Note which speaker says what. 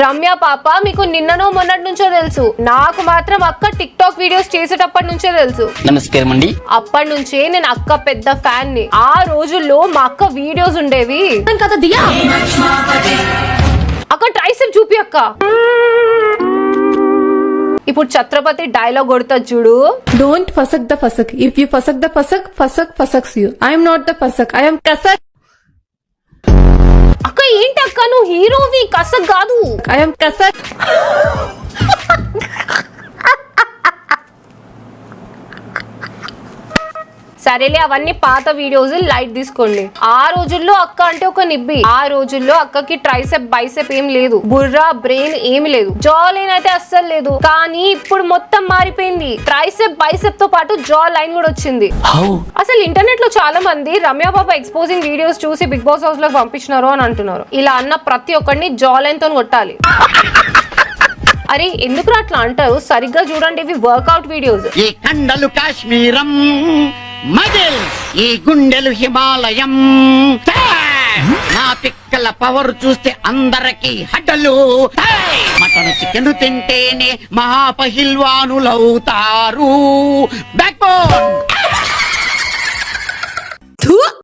Speaker 1: రమ్య పాప మీకు నిన్ననో మొన్నటి నుంచో తెలుసు, నాకు మాత్రం అక్క టిక్ టాక్ వీడియోస్ చేసేటప్పటి నుంచే తెలుసు.
Speaker 2: నమస్కారం అండి.
Speaker 1: అప్పటి నుంచే నేను అక్క పెద్ద ఫ్యాన్ ని. ఆ రోజుల్లో మా అక్క వీడియోస్ ఉండేవి. అక్క ట్రైసెప్ చూపి అక్క. ఇప్పుడు ఛత్రపతి డైలాగ్ కొడతా చూడు.
Speaker 3: Don't fuck the fuck. If you fuck the fucks you. I am not the fuck. I am kasak.
Speaker 1: అక్క ఏంటి అక్క నువ్వు హీరోవి, కసక్ కాదు.
Speaker 3: I am kasak.
Speaker 1: సరేలే అవన్నీ పాత వీడియోస్, లైట్ తీసుకోండి. ఆ రోజుల్లో అక్క అంటే ఒక నిబ్బి. ఆ రోజుల్లో అక్కకి ట్రైసెప్ బైసెప్ ఏం లేదు, బుర్రా బ్రెయిన్ ఏమి లేదు, జా లైన్ అయితే అస్సలు లేదు. కానీ ఇప్పుడు మొత్తం మారిపోయింది. ట్రైసెప్ బైసెప్ తో పాటు జా లైన్ కూడా వచ్చింది. అసలు ఇంటర్నెట్ లో చాలా మంది రమ్య పాప ఎక్స్పోజింగ్ వీడియోస్ చూసి బిగ్ బాస్ హౌస్ లోకి పంపించినారు అని అంటున్నారు. ఇలా అన్న ప్రతి ఒక్కరిని జా లైన్ తో కొట్టాలి. అరే ఎందుకు అట్లా అంటారు? సరిగ్గా చూడండి, ఇవి వర్కౌట్ వీడియోస్.
Speaker 2: ఈ కండలు కాశ్మీరం, మజిల్స్ ఈ గుండెలు హిమాలయం. నా పిక్కల పవర్ చూస్తే అందరికి హడ్డలు. మటన్ చికెన్ తింటేనే మహాపహిల్వానులవుతారు. Back bone